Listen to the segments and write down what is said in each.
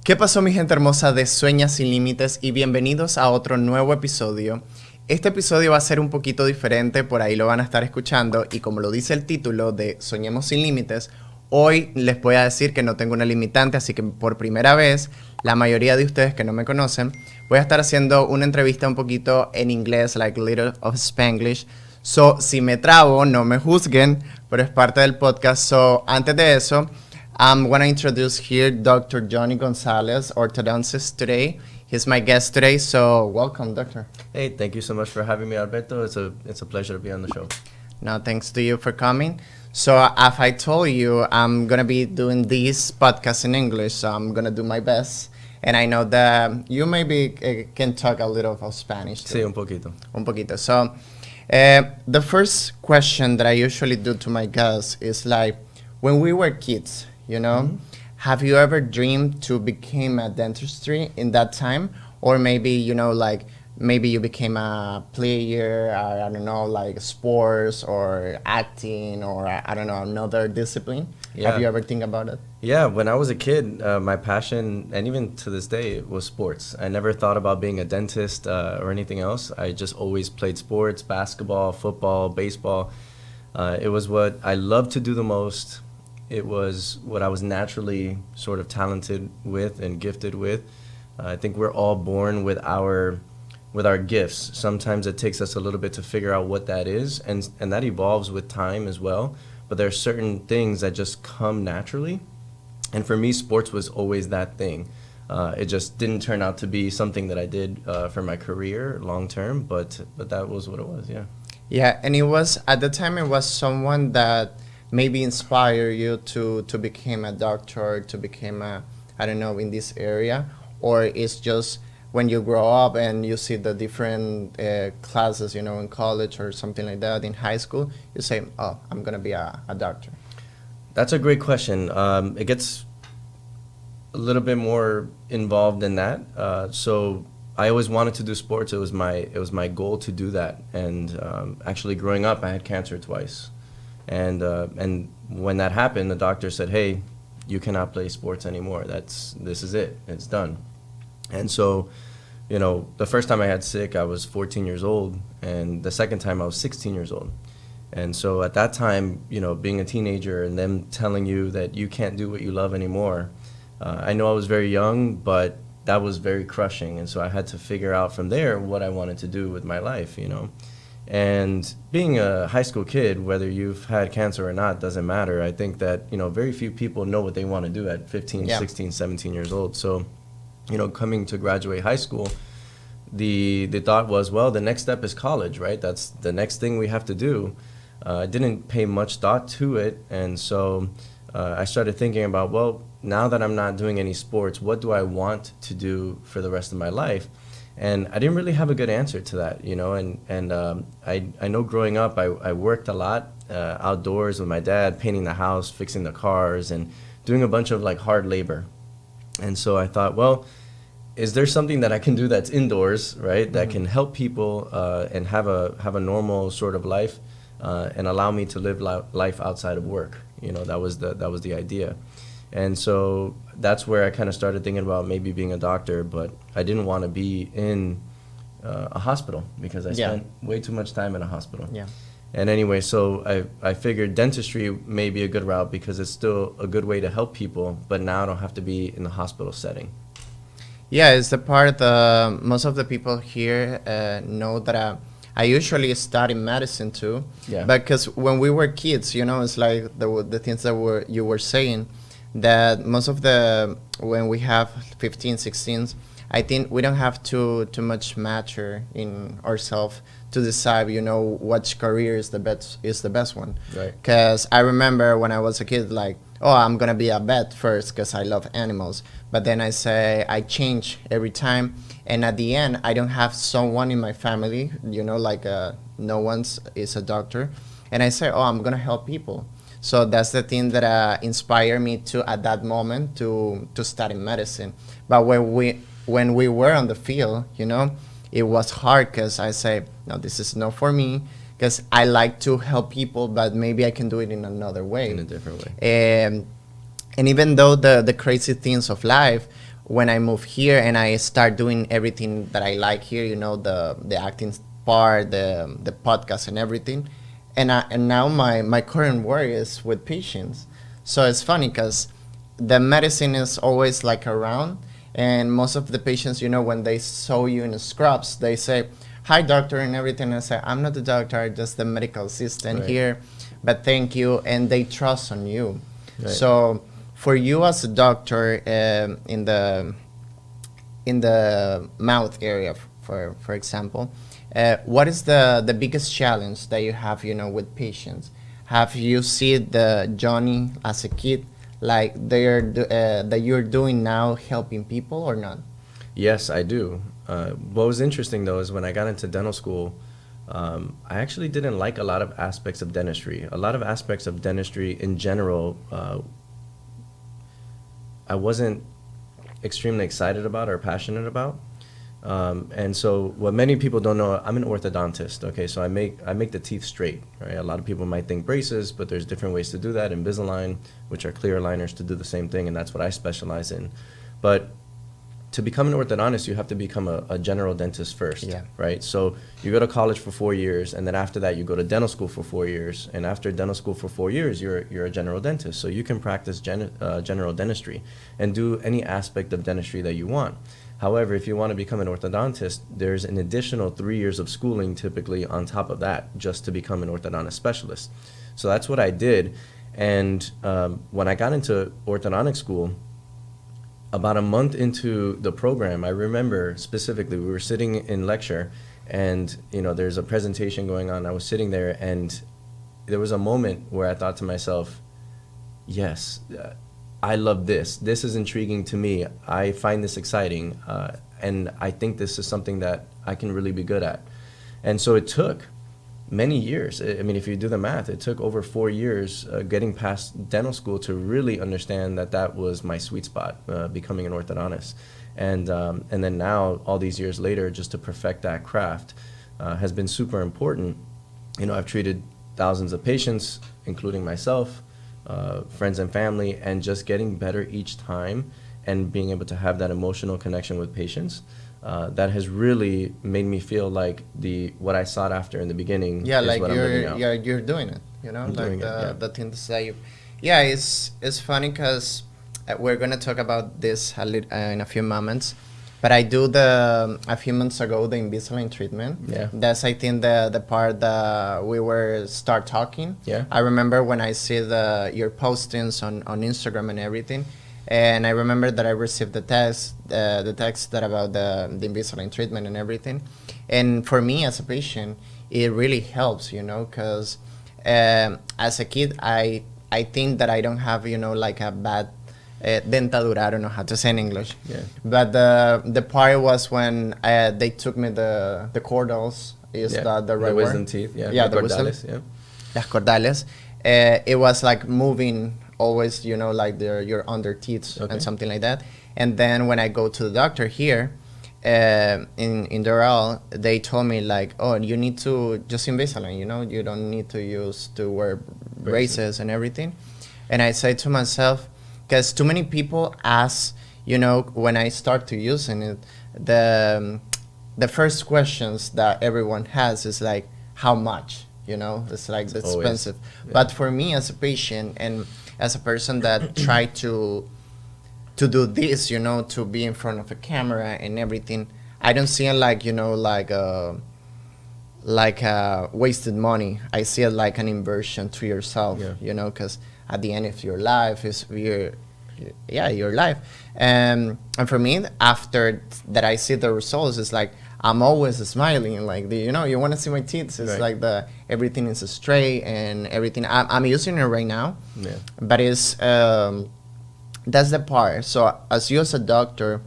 ¿Qué pasó, mi gente hermosa de Sueña sin Límites? Y bienvenidos a otro nuevo episodio. Este episodio va a ser un poquito diferente, por ahí lo van a estar escuchando, y como lo dice el título de Soñemos sin Límites, hoy les voy a decir que no tengo una limitante, así que por primera vez, la mayoría de ustedes que no me conocen, voy a estar haciendo una entrevista un poquito en inglés, like a little of Spanglish. So, si me trabo, no me juzguen, pero es parte del podcast. So, antes de eso, I'm going to introduce here Dr. González, orthodontist today. He's my guest today, so welcome, doctor. Hey, thank you so much for having me, Alberto. It's a pleasure to be on the show. No, thanks to you for coming. So, as I told you, I'm going to be doing this podcast in English, so I'm going to do my best. And I know that you maybe can talk a little of Spanish too. Sí, un poquito. Un poquito. So, the first question that I usually do to my guests is like, when we were kids, you know, have you ever dreamed to become a dentistry in that time? Or maybe, you know, like, maybe you became a player, or, I don't know, like sports or acting or, I don't know, another discipline? Yeah. Have you ever think about it? Yeah, when I was a kid, my passion, and even to this day, was sports. I never thought about being a dentist or anything else. I just always played sports, basketball, football, baseball. It was what I loved to do the most. It was what I was naturally sort of talented with and gifted with. I think we're all born with our gifts. Sometimes it takes us a little bit to figure out what that is, and that evolves with time as well. But there are certain things that just come naturally. And for me, sports was always that thing. It just didn't turn out to be something that I did for my career long term, but that was what it was, yeah. Yeah, and it was, at the time, it was someone that maybe inspire you to become a doctor, to become a, I don't know, in this area, or it's just when you grow up and you see the different classes, you know, in college or something like that, in high school, you say, oh, I'm going to be a doctor? That's a great question. It gets a little bit more involved in that. So I always wanted to do sports. It was my goal to do that. And actually growing up, I had cancer twice. And when that happened, the doctor said, hey, you cannot play sports anymore. This is it. It's done. And so, you know, the first time I had sick, I was 14 years old. And the second time, I was 16 years old. And so at that time, you know, being a teenager and them telling you that you can't do what you love anymore, I know I was very young, but that was very crushing. And so I had to figure out from there what I wanted to do with my life, you know. And being a high school kid, whether you've had cancer or not, doesn't matter. I think that, you know, very few people know what they want to do at 15, 16, 17 years old. So, you know, coming to graduate high school, the thought was, well, the next step is college, right? That's the next thing we have to do. I didn't pay much thought to it, and so I started thinking about, well, now that I'm not doing any sports, what do I want to do for the rest of my life? And I didn't really have a good answer to that, you know, and I know growing up I worked a lot outdoors with my dad, painting the house, fixing the cars, and doing a bunch of like hard labor. And so I thought, well, is there something that I can do that's indoors, right, that can help people and have a normal sort of life and allow me to live life outside of work? You know, that was the idea. And so that's where I kind of started thinking about maybe being a doctor, but I didn't want to be in a hospital because I spent way too much time in a hospital. Yeah. And anyway, so I figured dentistry may be a good route because it's still a good way to help people, but now I don't have to be in the hospital setting. Yeah, it's the part most of the people here know that I usually study medicine too. Yeah. Because when we were kids, you know, it's like the things that you were saying, that most of when we have 15, 16, I think we don't have too much matter in ourselves to decide, you know, which career is the best one. Right. Because I remember when I was a kid, like, oh, I'm gonna be a vet first because I love animals. But then I change every time, and at the end, I don't have someone in my family, you know, like no one's is a doctor, and I say, oh, I'm gonna help people. So that's the thing that inspired me to, at that moment, to study medicine. But when we were on the field, you know, it was hard because I say, no, this is not for me, because I like to help people, but maybe I can do it in another way. In a different way. And even though the crazy things of life, when I moved here and I start doing everything that I like here, the acting part, the podcast and everything. And now my current work is with patients. So it's funny because the medicine is always like around, and most of the patients, when they saw you in the scrubs, they say, "Hi, doctor," and everything. I say, "I'm not the doctor, I'm just the medical assistant here, but thank you," and they trust on you. Right. So for you as a doctor, in the mouth area, for example, what is the biggest challenge that you have, with patients? Have you seen the Johnny as a kid, like that you're doing now, helping people or not? Yes, I do. What was interesting though is when I got into dental school, I actually didn't like a lot of aspects of dentistry. A lot of aspects of dentistry in general, I wasn't extremely excited about or passionate about. And so what many people don't know, I'm an orthodontist. Okay, so I make the teeth straight. Right? A lot of people might think braces, but there's different ways to do that. Invisalign, which are clear aligners, to do the same thing, and that's what I specialize in. But to become an orthodontist, you have to become a general dentist first, right? So you go to college for 4 years, and then after that, you go to dental school for 4 years. And after dental school for 4 years, you're a general dentist. So you can practice general dentistry and do any aspect of dentistry that you want. However, if you want to become an orthodontist, there's an additional 3 years of schooling typically on top of that just to become an orthodontist specialist. So that's what I did. And when I got into orthodontic school, about a month into the program, I remember specifically, we were sitting in lecture and, there's a presentation going on. I was sitting there and there was a moment where I thought to myself, yes, I love this. This is intriguing to me. I find this exciting. And I think this is something that I can really be good at. And so it took many years. I mean, if you do the math, it took over 4 years getting past dental school to really understand that was my sweet spot, becoming an orthodontist. And then now, all these years later, just to perfect that craft has been super important. I've treated thousands of patients, including myself, friends and family, and just getting better each time and being able to have that emotional connection with patients. That has really made me feel like what I sought after in the beginning. Yeah, is like what I'm living out. you're doing it. The things that you. Yeah, it's funny because we're gonna talk about this in a few moments. But I do a few months ago the Invisalign treatment. Yeah. That's, I think, the part that we were start talking. Yeah. I remember when I see your postings on Instagram and everything. And I remember that I received the text that about the Invisalign treatment and everything. And for me as a patient, it really helps, because as a kid, I think that I don't have, like a bad dentadura. I don't know how to say in English. Yeah. But the part was when they took me the cordals. Is the right the wisdom word? Teeth. Yeah, the cordales. Wisdom. Las cordales. It was like moving always, like your under teeth and something like that. And then when I go to the doctor here in Doral, they told me like, oh, you need to just Invisalign, you don't need to wear braces and everything. And I say to myself, because too many people ask, when I start to using it, the first questions that everyone has is like, how much? It's like it's expensive. Yeah. But for me as a patient and as a person that tried to do this, to be in front of a camera and everything, I don't see it like, like wasted money. I see it like an inversion to yourself, because at the end of your life is your life. And for me, after that I see the results, it's like I'm always smiling, like you want to see my teeth. It's like everything is straight and everything. I'm using it right now, but it's that's the part. So as you as a doctor,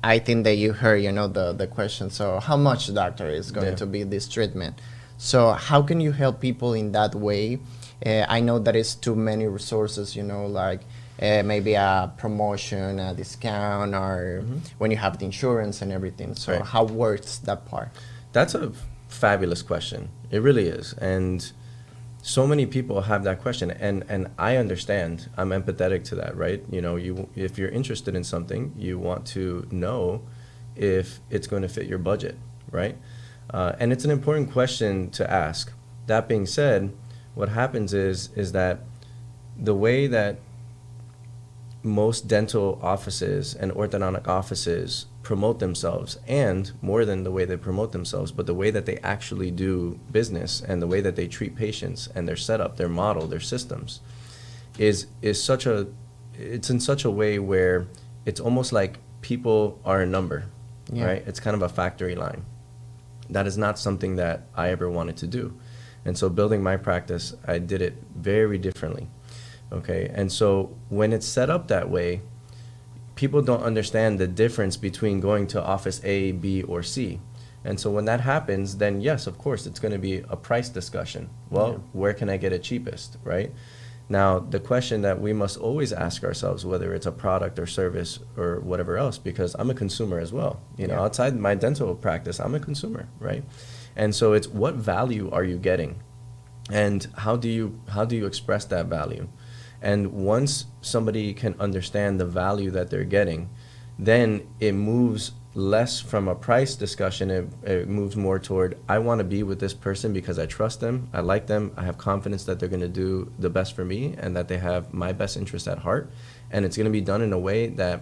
I think that you heard the question. So how much, doctor, is going to be this treatment? So how can you help people in that way? I know that it's too many resources, like maybe a promotion, a discount, or when you have the insurance and everything. So how works that part? That's a fabulous question. It really is. And so many people have that question, and I understand. I'm empathetic to that, right? You know, if you're interested in something, you want to know if it's going to fit your budget, right? And it's an important question to ask. That being said, what happens is that the way that most dental offices and orthodontic offices promote themselves, and more than the way they promote themselves, but the way that they actually do business and the way that they treat patients and their setup, their model, their systems, is it's in such a way where it's almost like people are a number, right? It's kind of a factory line. That is not something that I ever wanted to do. And so building my practice, I did it very differently. Okay, and so when it's set up that way, people don't understand the difference between going to office A, B, or C. And so when that happens, then yes, of course, it's going to be a price discussion. Well, where can I get it cheapest, right? Now, the question that we must always ask ourselves, whether it's a product or service or whatever else, because I'm a consumer as well. You know, outside my dental practice, I'm a consumer, right? And so it's what value are you getting? And how do you express that value? And once somebody can understand the value that they're getting, then it moves less from a price discussion. It moves more toward, I want to be with this person because I trust them, I like them, I have confidence that they're going to do the best for me and that they have my best interest at heart. And it's going to be done in a way that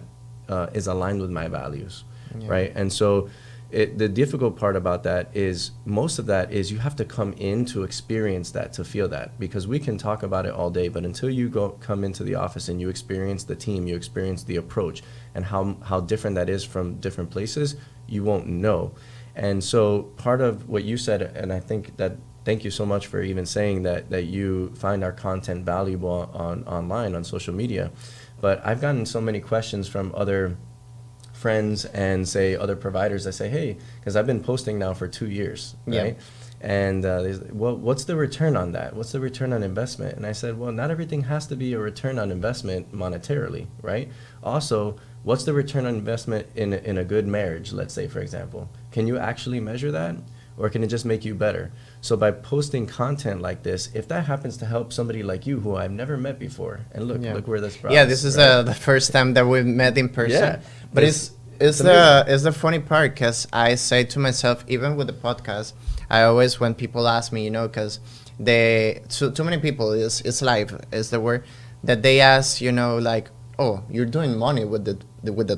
is aligned with my values, right? And so the difficult part about that is most of that is you have to come in to experience that, to feel that, because we can talk about it all day, but until you come into the office and you experience the team, you experience the approach and how different that is from different places, you won't know. And so part of what you said, and I think that, thank you so much for even saying that you find our content valuable online on social media, but I've gotten so many questions from other friends and say other providers that say, hey, because I've been posting now for 2 years, right? And well, what's the return on that? What's the return on investment? And I said, well, not everything has to be a return on investment monetarily, right? Also, what's the return on investment in a good marriage, let's say, for example? Can you actually measure that? Or can it just make you better? So by posting content like this, if that happens to help somebody like you who I've never met before, and look where this brought us. This is right? the first time that we've met in person. But it's the funny part, because I say to myself, even with the podcast, I always, when people ask me, you know, because too many people, it's live, is the word, that they ask, you know, like, oh, you're doing money with the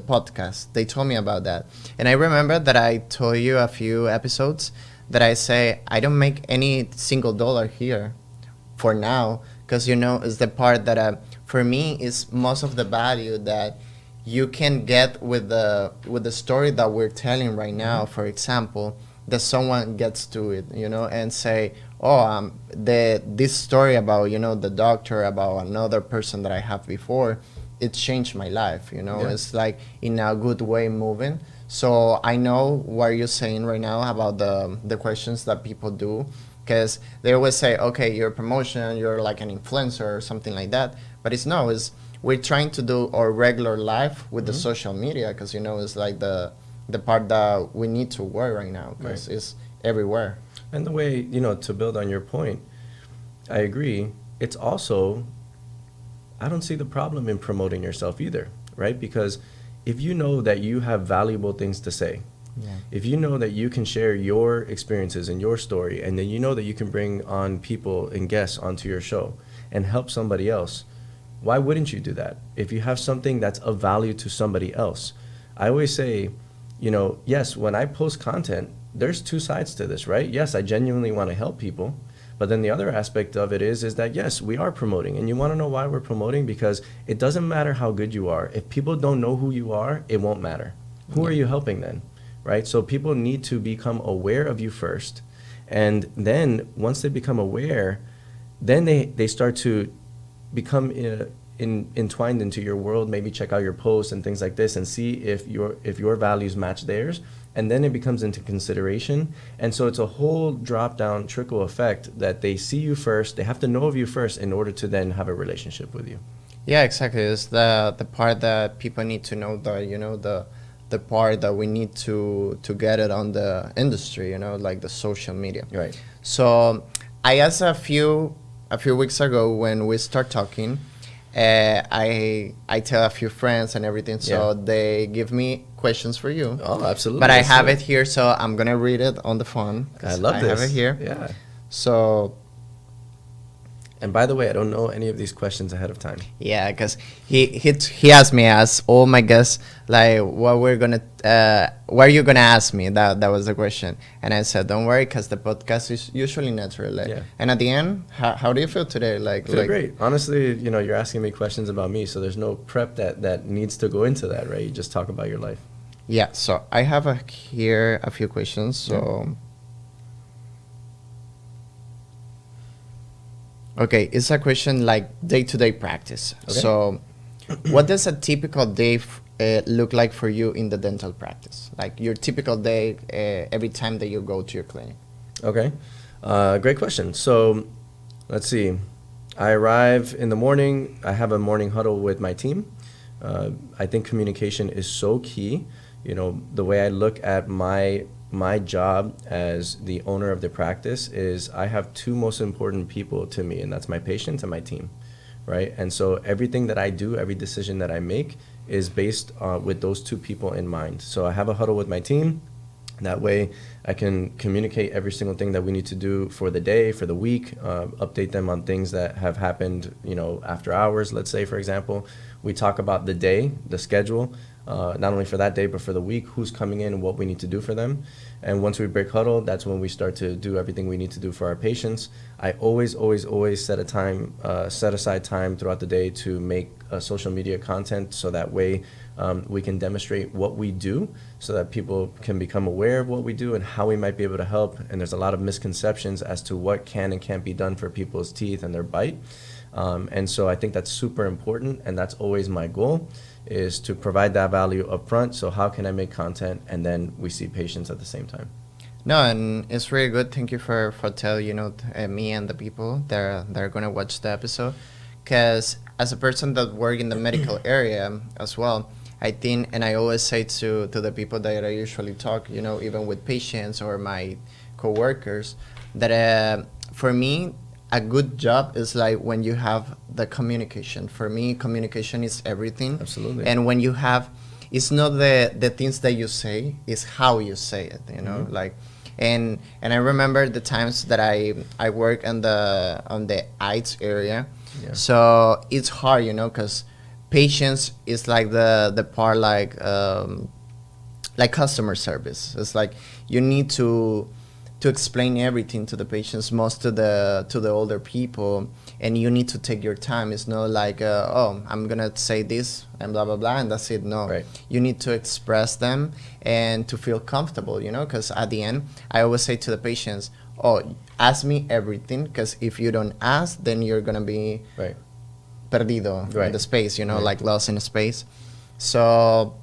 podcast. They told me about that. And I remember that I told you a few episodes that I say, I don't make any single dollar here for now, because, you know, it's the part that for me is most of the value that you can get with the story that we're telling right now. For example, that someone gets to it, you know, and say, oh, this story about, you know, the doctor, about another person that I have before, it changed my life, you know. It's like in a good way moving. So I know what you're saying right now about the questions that people do, because they always say, okay, you're a promotion, you're like an influencer or something like that. But we're trying to do our regular life with the social media, because, you know, it's like the part that we need to work right now, because it's everywhere. And the way, you know, to build on your point, I agree. It's also, I don't see the problem in promoting yourself either, right? Because if you know that you have valuable things to say, if you know that you can share your experiences and your story, and then you know that you can bring on people and guests onto your show and help somebody else, why wouldn't you do that? If you have something that's of value to somebody else. I always say, you know, yes, when I post content, there's two sides to this, right? Yes, I genuinely want to help people. But then the other aspect of it is that, yes, we are promoting. And you want to know why we're promoting? Because it doesn't matter how good you are. If people don't know who you are, it won't matter. Who are you helping then, right? So people need to become aware of you first. And then once they become aware, then they start to become entwined into your world, maybe check out your posts and things like this and see if your values match theirs. And then it becomes into consideration. And so it's a whole drop-down trickle effect that they see you first, they have to know of you first in order to then have a relationship with you. Yeah, exactly. It's the part that people need to know, the part that we need to get it on the industry, you know, like the social media. Right. So I asked a few a few weeks ago when we start talking, I tell a few friends and everything, so they give me questions for you. Oh, absolutely. But I have it here, so I'm gonna read it on the phone. I love this. I have it here. Yeah. So. And by the way, I don't know any of these questions ahead of time. Yeah, because he asked me as all my guests like what are you gonna ask me? That was the question, and I said don't worry because the podcast is usually natural. Like, and at the end, how do you feel today? I feel great. Honestly, you're asking me questions about me, so there's no prep that needs to go into that, right? You just talk about your life. Yeah. So I have here a few questions. So. Yeah. Okay, it's a question like day-to-day practice. Okay. So, what does a typical day look like for you in the dental practice? Like your typical day every time that you go to your clinic. Okay, great question. So, let's see. I arrive in the morning. I have a morning huddle with my team. I think communication is so key. The way I look at my job as the owner of the practice is I have two most important people to me, and that's my patients and my team, right? And so everything that I do, every decision that I make is based with those two people in mind. So I have a huddle with my team. That way I can communicate every single thing that we need to do for the day, for the week, update them on things that have happened, after hours, let's say, for example. We talk about the day, the schedule, not only for that day, but for the week, who's coming in and what we need to do for them. And once we break huddle, that's when we start to do everything we need to do for our patients. I always set aside time throughout the day to make social media content, so that way we can demonstrate what we do, so that people can become aware of what we do and how we might be able to help. And there's a lot of misconceptions as to what can and can't be done for people's teeth and their bite. And so I think that's super important, and that's always my goal, is to provide that value up front. So how can I make content and then we see patients at the same time? No, and it's really good. Thank you for telling me and the people that are going to watch the episode, because as a person that work in the medical area as well, I think, and I always say to the people that I usually talk, even with patients or my coworkers, that for me, a good job is like when you have the communication. For me, communication is everything. Absolutely. And when you have, it's not the things that you say, it's how you say it, Mm-hmm. like, and I remember the times that I work on the AIDS area. Yeah. So it's hard, because patients is like the part like customer service. It's like you need to explain everything to the patients, most to the older people, and you need to take your time. It's not like I'm gonna say this and blah blah blah and that's it. No, right. You need to express them and to feel comfortable, because at the end I always say to the patients, ask me everything, because if you don't ask, then you're gonna be perdido in the space, like lost in space. So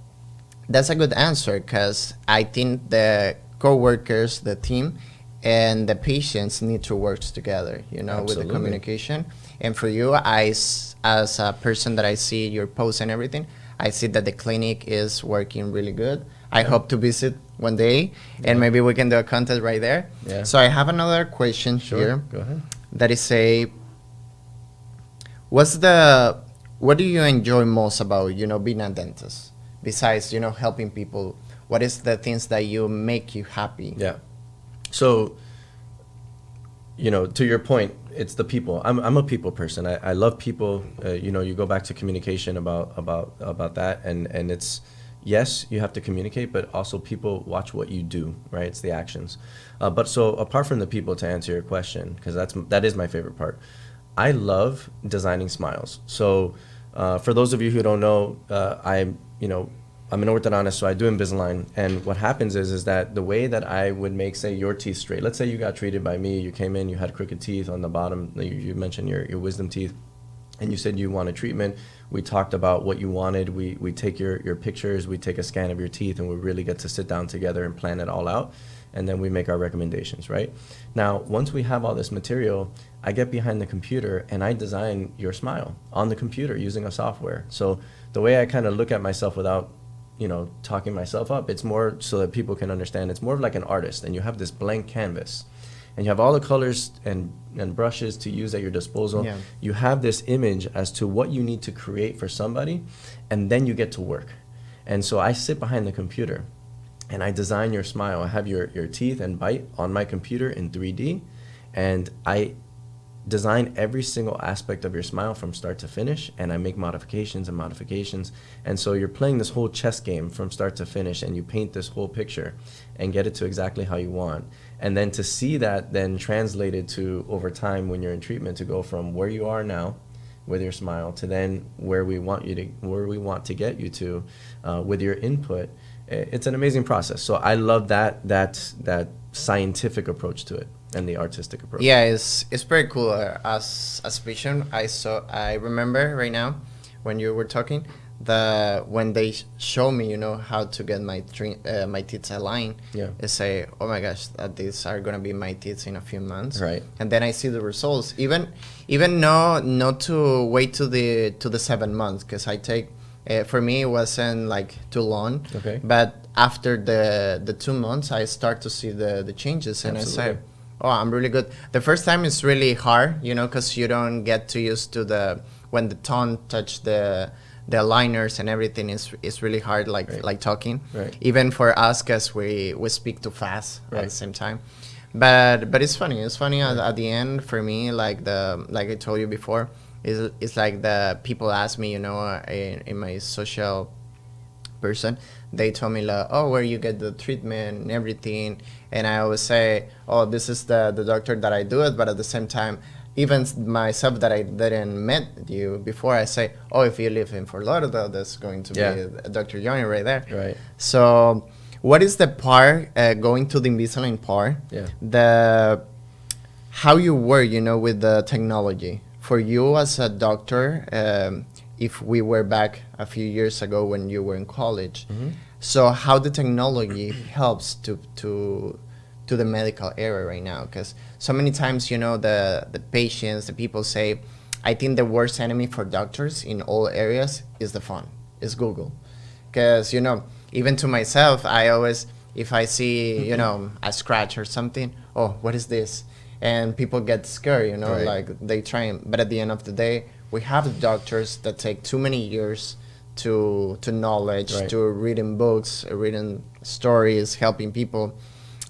that's a good answer, because I think the co-workers, the team, and the patients need to work together, with the communication. And for you, as a person that I see your posts and everything, I see that the clinic is working really good. I hope to visit one day, and maybe we can do a content right there. Yeah. So I have another question here. Go ahead. That is what do you enjoy most about, being a dentist? Besides, helping people, what is the things that make you happy? Yeah. So, to your point, it's the people. I'm a people person. I love people. You go back to communication about that, and it's, yes, you have to communicate, but also people watch what you do, right? It's the actions. But so apart from the people, to answer your question, because that is my favorite part, I love designing smiles. So for those of you who don't know, I'm an orthodontist, so I do Invisalign, and what happens is that the way that I would make, say, your teeth straight, let's say you got treated by me, you came in, you had crooked teeth on the bottom, you mentioned your wisdom teeth, and you said you wanted treatment. We talked about what you wanted. We take your pictures, we take a scan of your teeth, and we really get to sit down together and plan it all out, and then we make our recommendations, right? Now, once we have all this material, I get behind the computer and I design your smile on the computer using a software. So the way I kind of look at myself without talking myself up, it's more so that people can understand, it's more of like an artist, and you have this blank canvas, and you have all the colors and brushes to use at your disposal. Yeah. You have this image as to what you need to create for somebody, and then you get to work. And so I sit behind the computer and I design your smile. I have your teeth and bite on my computer in 3D, and I design every single aspect of your smile from start to finish, and I make modifications and modifications. And so you're playing this whole chess game from start to finish, and you paint this whole picture and get it to exactly how you want. And then to see that then translated to over time when you're in treatment, to go from where you are now with your smile to then where we want to get you to with your input. It's an amazing process. So I love that scientific approach to it and the artistic approach. Yeah, it's pretty cool. As a patient, I remember right now when you were talking, when they show me, how to get my teeth aligned. Yeah. They say, oh my gosh, these are gonna be my teeth in a few months. Right. And then I see the results. Even not to wait to the 7 months, because I take. For me, it wasn't like too long. Okay. But after the 2 months, I start to see the changes, and Absolutely. I say, oh, I'm really good. The first time is really hard, because you don't get too used to when the tongue touch the aligners and everything is really hard, like talking. Right. Even for us, because we speak too fast Right. at the same time. But it's funny. It's funny at the end for me, like I told you before, it's like the people ask me, in my social person, they told me like, oh, where you get the treatment and everything, and I always say, oh, this is the doctor that I do it, but at the same time, even myself that I didn't met you before, I say, oh, if you live in Fort Lauderdale, that's going to be Dr. Johnny right there. Right. So what is the part, going to the Invisalign part, how you work, with the technology? For you as a doctor, if we were back a few years ago when you were in college, so how the technology helps to the medical area right now? Because so many times, the patients, the people say, I think the worst enemy for doctors in all areas is the phone, is Google. Because, even to myself, I always, if I see, a scratch or something, oh, what is this? And people get scared, Right. like they try, but at the end of the day, we have doctors that take too many years to knowledge, Right. to reading books, reading stories, helping people.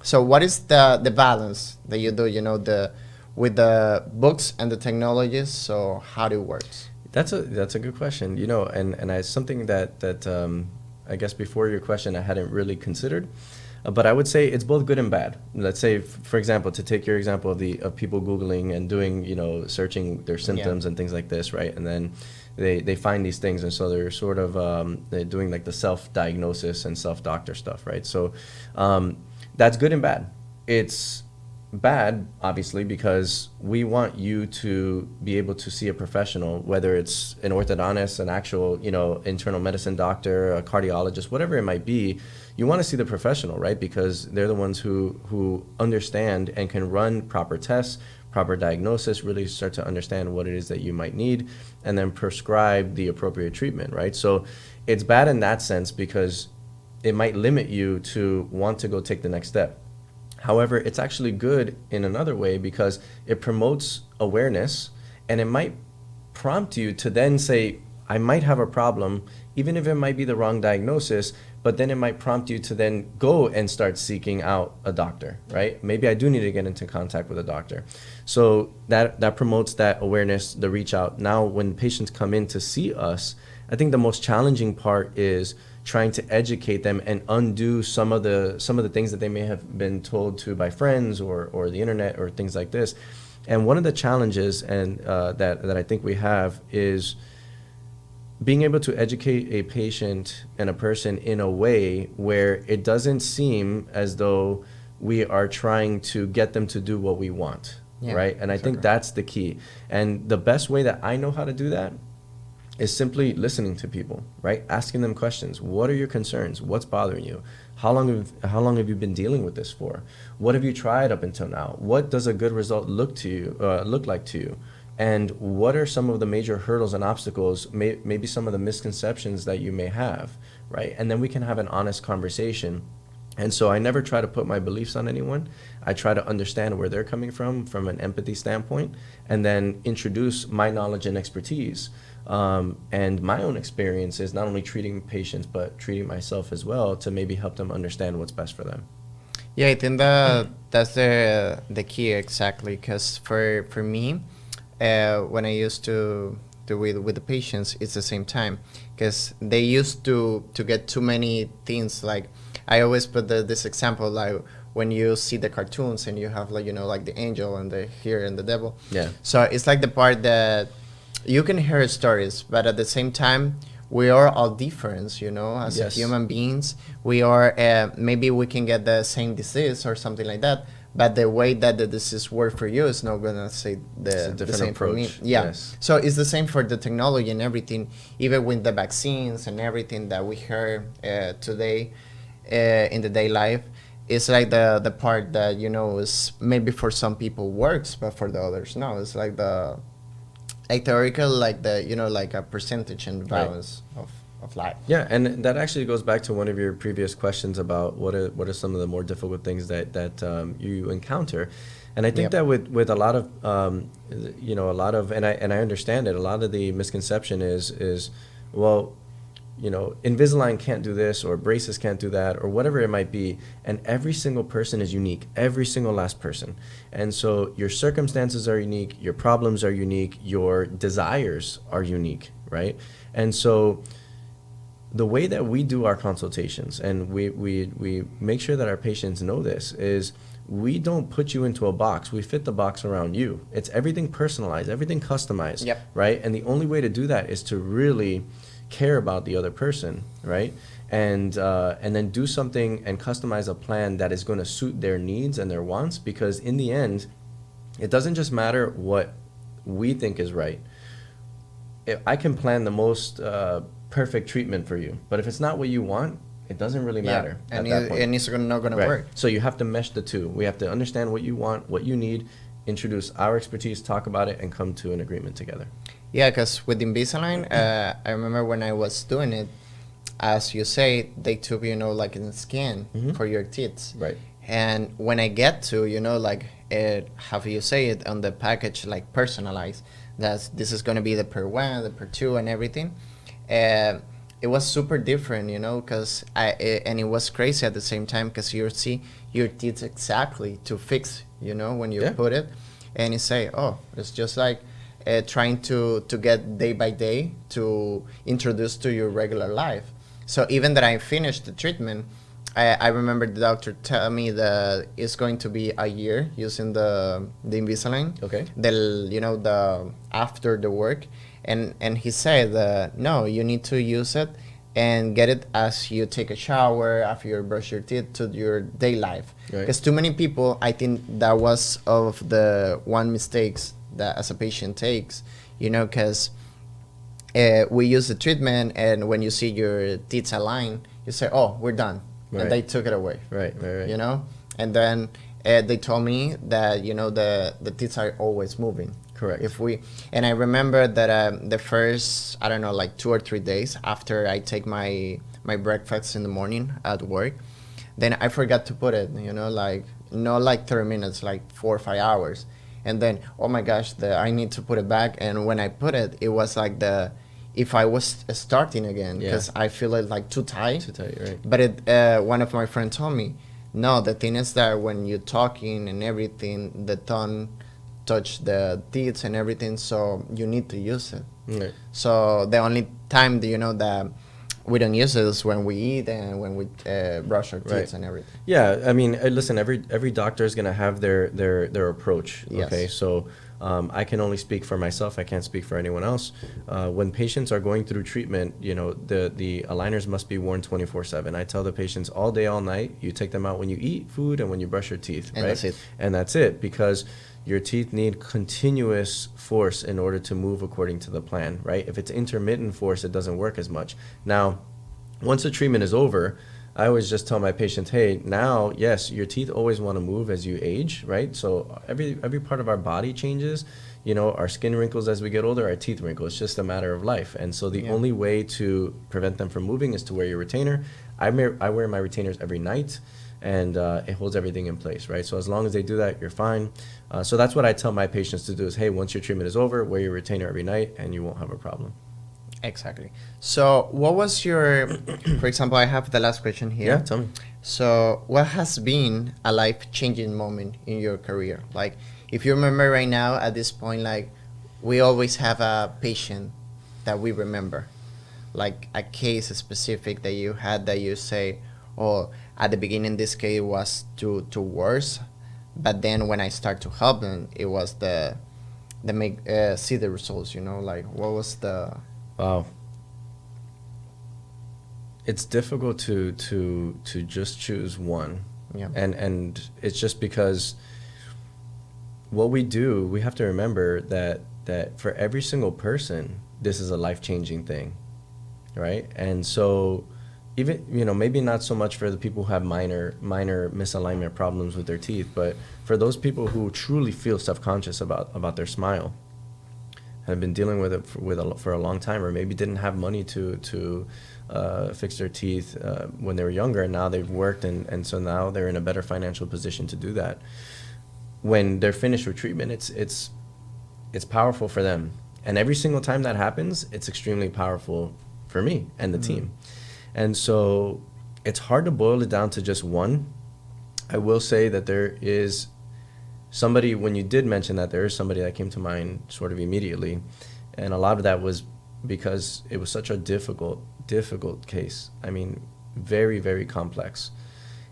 So what is the balance that you do, with the books and the technologies? So how do it work? That's a good question, and I something that I guess before your question I hadn't really considered. But I would say it's both good and bad. Let's say, for example, to take your example of people Googling and doing, searching their symptoms and things like this, right? And then they find these things, and so they're sort of they're doing like the self-diagnosis and self-doctor stuff, right? So that's good and bad. It's bad, obviously, because we want you to be able to see a professional, whether it's an orthodontist, an actual, internal medicine doctor, a cardiologist, whatever it might be. You want to see the professional, right? Because they're the ones who understand and can run proper tests, proper diagnosis, really start to understand what it is that you might need, and then prescribe the appropriate treatment, right? So it's bad in that sense because it might limit you to want to go take the next step. However, it's actually good in another way because it promotes awareness, and it might prompt you to then say, I might have a problem, even if it might be the wrong diagnosis, but then it might prompt you to then go and start seeking out a doctor, right? Maybe I do need to get into contact with a doctor. So that promotes that awareness, the reach out. Now, when patients come in to see us, I think the most challenging part is trying to educate them and undo some of the things that they may have been told to by friends or the internet or things like this. And one of the challenges that I think we have is being able to educate a patient and a person in a way where it doesn't seem as though we are trying to get them to do what we want, right? And I think that's the key. And the best way that I know how to do that is simply listening to people, right? Asking them questions. What are your concerns? What's bothering you? How long have you been dealing with this for? What have you tried up until now? What does a good result look like to you? And what are some of the major hurdles and obstacles, maybe some of the misconceptions that you may have, right? And then we can have an honest conversation And so I never try to put my beliefs on anyone. I try to understand where they're coming from an empathy standpoint, and then introduce my knowledge and expertise and my own experiences, not only treating patients, but treating myself as well, to maybe help them understand what's best for them. Yeah, I think that that's the key exactly, because for me, when I used to do with the patients, it's the same time, because they used to get too many things. Like I always put this example, like when you see the cartoons and you have like, you know, like the angel and the hero and the devil. Yeah. So it's like the part that you can hear stories, but at the same time, we are all different, you know, as Yes. human beings. We are, maybe we can get the same disease or something like that, but the way that the disease works for you is not going to say the same for me. Yeah. Yes. So it's the same for the technology and everything, even with the vaccines and everything that we hear today in the day life. It's like the part that, you know, is maybe for some people works, but for the others, no. It's like the theoretical, like the, you know, like a percentage and balance of life. Yeah, and that actually goes back to one of your previous questions about what are some of the more difficult things that you encounter. And I think that with a lot of you know, a lot of, and I understand it, a lot of the misconception is well, you know, Invisalign can't do this, or braces can't do that, or whatever it might be. And every single person is unique, every single last person. And so your circumstances are unique, your problems are unique, your desires are unique, right? And so the way that we do our consultations, and we make sure that our patients know this, is we don't put you into a box. We fit the box around you. It's everything personalized, everything customized, right? And the only way to do that is to really care about the other person, right? And then do something and customize a plan that is going to suit their needs and their wants, because in the end, it doesn't just matter what we think is right. I can plan the most perfect treatment for you, but if it's not what you want, it doesn't really matter at that point. And it's not going to work. So you have to mesh the two. We have to understand what you want, what you need, introduce our expertise, talk about it, and come to an agreement together. Yeah, because with Invisalign, I remember when I was doing it, as you say, they took, you know, like a scan for your teeth. Right. And when I get to, you know, like, how you say it on the package, like personalized, that this is going to be the per one, the per two, and everything. It was super different, you know, and it was crazy at the same time, because you see your teeth exactly to fix, you know, when you put it. And you say, oh, it's just like trying to get day by day to introduce to your regular life. So even that I finished the treatment, I remember the doctor tell me that it's going to be a year using the Invisalign. Okay. You know, the after the work, and he said no, you need to use it and get it as you take a shower, after you brush your teeth, to your day life. Because too many people, I think that was of the one mistakes that as a patient takes, you know, because we use the treatment, and when you see your teeth align, you say, oh, we're done. And they took it away. Right. You know? And then they told me that, you know, the teeth are always moving. Correct. And I remember that the first, I don't know, like 2 or 3 days after I take my breakfast in the morning at work, then I forgot to put it, you know, like, not like 30 minutes, like 4 or 5 hours. And then, oh my gosh, I need to put it back. And when I put it, it was like if I was starting again, because I feel it like too tight. Too tight, right. But one of my friends told me, no, the thing is that when you're talking and everything, the tongue touch the teeth and everything, so you need to use it. Right. So the only time that, you know, that we don't use it is when we eat and when we brush our teeth and everything. Yeah, I mean, listen, every doctor is going to have their approach. Yes. Okay, so I can only speak for myself. I can't speak for anyone else. When patients are going through treatment, you know, the aligners must be worn 24/7. I tell the patients all day, all night. You take them out when you eat food and when you brush your teeth. And that's it. And that's it, because your teeth need continuous force in order to move according to the plan, right? If it's intermittent force, it doesn't work as much. Now, once the treatment is over, I always just tell my patients, hey, now, yes, your teeth always want to move as you age, right? So every part of our body changes. You know, our skin wrinkles as we get older, our teeth wrinkle. It's just a matter of life. And so the only way to prevent them from moving is to wear your retainer. I wear my retainers every night, and it holds everything in place, right? So as long as they do that, you're fine. So that's what I tell my patients to do is, hey, once your treatment is over, wear your retainer every night, and you won't have a problem. Exactly. So what was your, for example, I have the last question here. Yeah, tell me. So what has been a life-changing moment in your career? Like, if you remember right now at this point, like, we always have a patient that we remember, like a case specific that you had that you say, oh, at the beginning this case was too worse, but then when I start to help them, it was the make see the results, you know, like what was the... Wow. It's difficult to just choose one. Yeah. And it's just because what we do, we have to remember that for every single person, this is a life-changing thing, right? And so even, you know, maybe not so much for the people who have minor misalignment problems with their teeth, but for those people who truly feel self-conscious about their smile, have been dealing with it for a long time, or maybe didn't have money to fix their teeth when they were younger, and now they've worked, and so now they're in a better financial position to do that. When they're finished with treatment, it's powerful for them, and every single time that happens, it's extremely powerful for me and the team. And so it's hard to boil it down to just one. I will say that there is somebody, when you did mention that, there is somebody that came to mind sort of immediately, and a lot of that was because it was such a difficult case. I mean, very, very complex.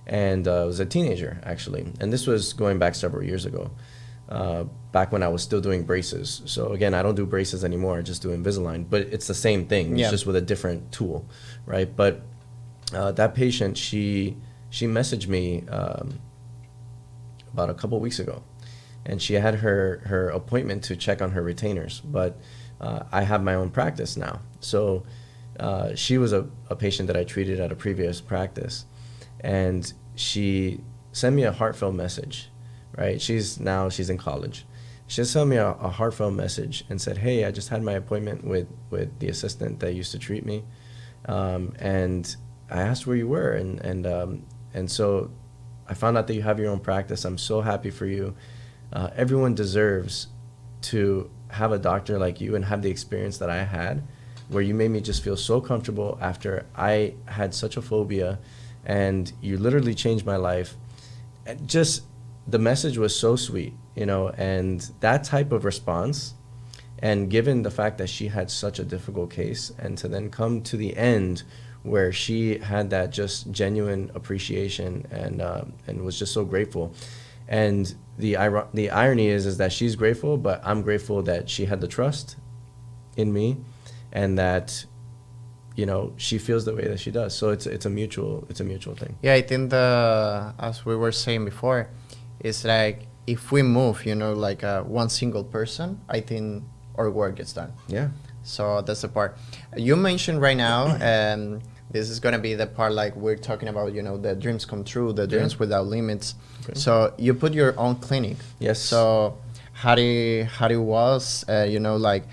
And it was a teenager, actually, and this was going back several years ago, back when I was still doing braces. So again, I don't do braces anymore, I just do Invisalign, but it's the same thing, it's just with a different tool, right? But that patient, she messaged me about a couple weeks ago, and she had her appointment to check on her retainers, but I have my own practice now. So she was a patient that I treated at a previous practice, and she sent me a heartfelt message, right? She's in college. She just sent me a heartfelt message and said, hey, I just had my appointment with the assistant that used to treat me, and I asked where you were, and so I found out that you have your own practice. I'm so happy for you. Everyone deserves to have a doctor like you and have the experience that I had, where you made me just feel so comfortable after I had such a phobia, and you literally changed my life. And just the message was so sweet, you know, and that type of response, and given the fact that she had such a difficult case, and to then come to the end where she had that just genuine appreciation and was just so grateful. And the irony is that she's grateful, but I'm grateful that she had the trust in me, and that, you know, she feels the way that she does. So it's a mutual thing. Yeah, I think as we were saying before, it's like if we move, you know, like one single person, I think our work gets done. Yeah. So that's the part you mentioned right now, and this is gonna be the part like we're talking about, you know, the dreams come true, the dreams without limits. Okay. So you put your own clinic. Yes. So how it was, you know, like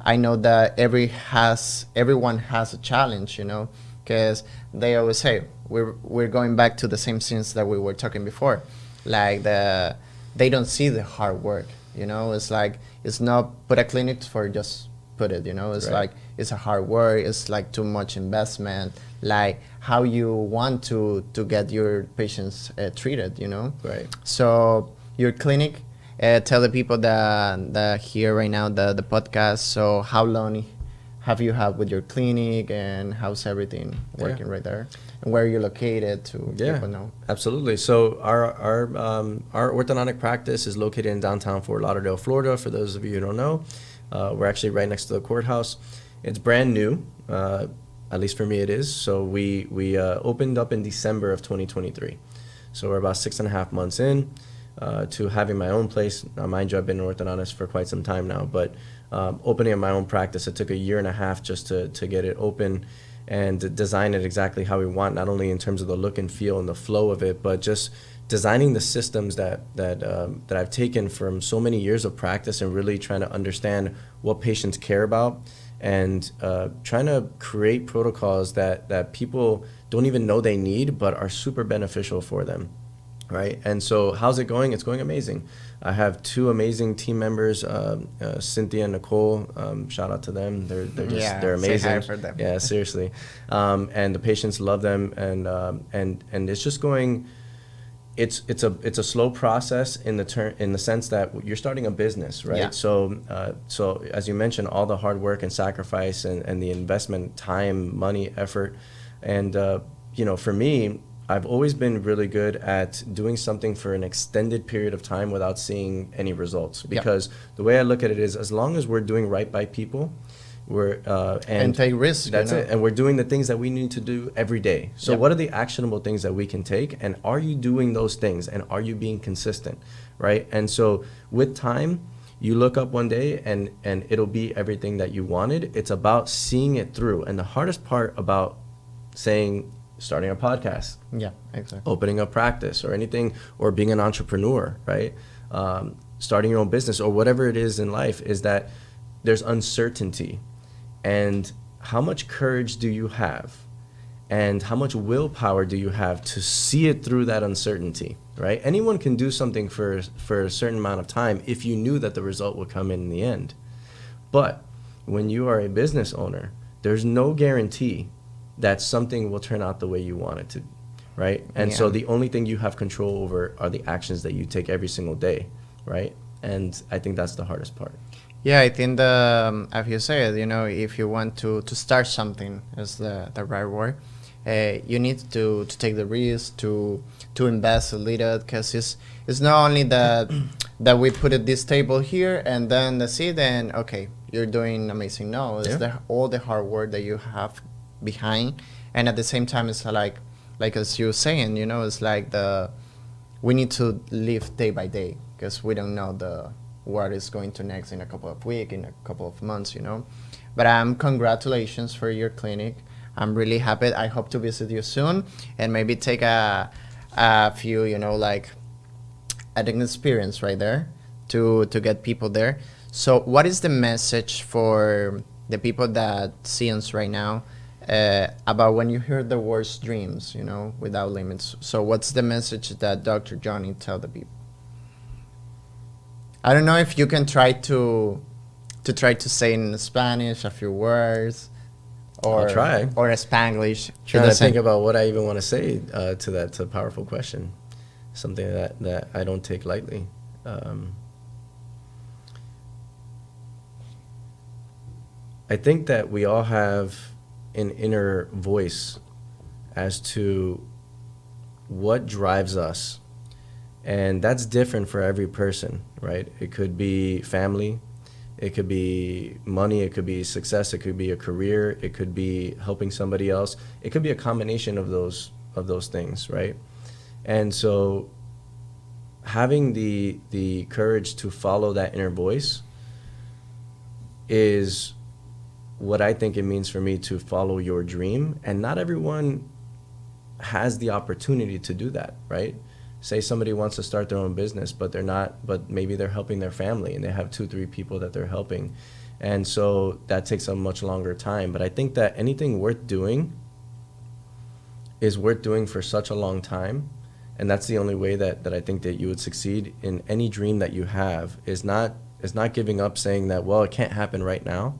I know that everyone has a challenge, you know, because they always say we're going back to the same scenes that we were talking before, like they don't see the hard work, you know. It's like it's not put a clinic for just put it, you know. It's like it's a hard work. It's like too much investment, like how you want to get your patients treated, you know. Right. So your clinic, tell the people that hear right now the podcast. So how long have you had with your clinic, and how's everything working right there, and where are you located to people know? Absolutely. So our orthodontic practice is located in downtown Fort Lauderdale, Florida. For those of you who don't know, we're actually right next to the courthouse. It's brand new, at least for me it is. So we opened up in December of 2023. So we're about 6.5 months in to having my own place. Now, mind you, I've been an orthodontist for quite some time now, but opening up my own practice, it took 1.5 years just to get it open and design it exactly how we want, not only in terms of the look and feel and the flow of it, but just designing the systems that I've taken from so many years of practice, and really trying to understand what patients care about, and trying to create protocols that people don't even know they need, but are super beneficial for them, right? And so how's it going? It's going amazing. I have 2 amazing team members, Cynthia and Nicole. Shout out to them. They're amazing. Say hi for them. Yeah, seriously. And the patients love them, and it's just going. It's a slow process in the sense that you're starting a business, right? Yeah. So as you mentioned, all the hard work and sacrifice and the investment, time, money, effort, and for me, I've always been really good at doing something for an extended period of time without seeing any results. Because the way I look at it is, as long as we're doing right by people, we're and take risks. That's it. And we're doing the things that we need to do every day. So what are the actionable things that we can take? And are you doing those things? And are you being consistent, right? And so with time, you look up one day and it'll be everything that you wanted. It's about seeing it through. And the hardest part about starting a podcast, exactly, opening a practice or anything, or being an entrepreneur, right? Starting your own business or whatever it is in life, is that there's uncertainty. And how much courage do you have? And how much willpower do you have to see it through that uncertainty, right? Anyone can do something for a certain amount of time if you knew that the result would come in the end. But when you are a business owner, there's no guarantee that something will turn out the way you want it to, right? And so the only thing you have control over are the actions that you take every single day, right? And I think that's the hardest part. Yeah, I think as you said, if you want to start something, is the right word, you need to take the risk, to invest a little, because it's not only that we put at this table here and then that's it, and okay, you're doing amazing. No, it's all the hard work that you have behind, and at the same time, it's like as you were saying, it's like we need to live day by day, because we don't know what is going to next in a couple of weeks, in a couple of months, But congratulations for your clinic. I'm really happy. I hope to visit you soon and maybe take a few, like an experience right there to get people there. So what is the message for the people that see us right now about when you hear the words dreams, without limits? So what's the message that Dr. Johnny tell the people? I don't know if you can try to say in Spanish a few words, or I'll try, or Spanglish. Trying to think about what I even want to say to that. It's a powerful question, something that I don't take lightly. I think that we all have an inner voice as to what drives us. And that's different for every person, right? It could be family, it could be money, it could be success, it could be a career, it could be helping somebody else. It could be a combination of those things, right? And so having the courage to follow that inner voice is what I think it means for me to follow your dream. And not everyone has the opportunity to do that, right? Say somebody wants to start their own business, but maybe they're helping their family and they have 2-3 people that they're helping. And so that takes a much longer time. But I think that anything worth doing is worth doing for such a long time. And that's the only way that I think that you would succeed in any dream that you have, is not giving up, saying that, well, it can't happen right now.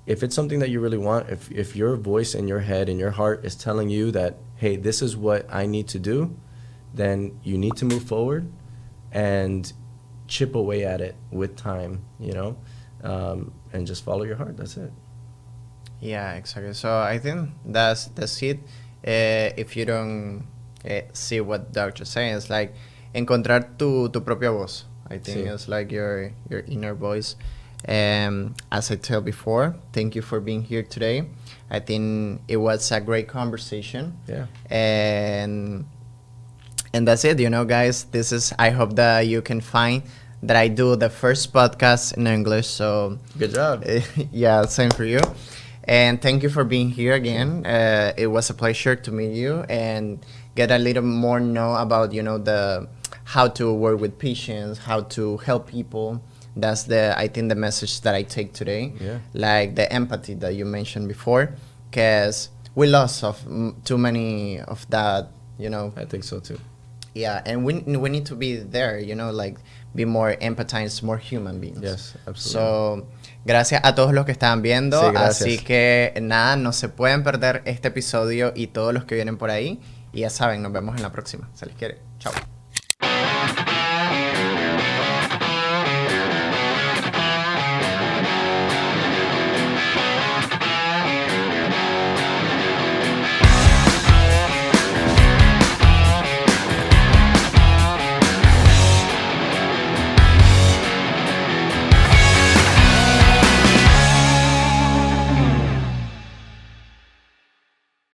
If it's something that you really want, if your voice in your head and your heart is telling you that, hey, this is what I need to do, then you need to move forward and chip away at it with time, and just follow your heart. That's it. Yeah, exactly. So I think that's it. If you don't see what Doctor's saying, it's like encontrar tu propia voz. I think it's like your inner voice. As I told before, thank you for being here today. I think it was a great conversation. Yeah. And that's it, guys. I hope that you can find that I do the first podcast in English. So good job. Yeah, same for you. And thank you for being here again. It was a pleasure to meet you and get a little more know about, how to work with patients, how to help people. That's I think the message that I take today. Yeah. Like the empathy that you mentioned before, because we lost of too many of that, you know. I think so too. Yeah, and we need to be there, you know, like be more empathized, more human beings. Yes, absolutely. So, gracias a todos los que estaban viendo. Sí, gracias. Así que nada, no se pueden perder este episodio y todos los que vienen por ahí. Y ya saben, nos vemos en la próxima. Se les quiere. Chao.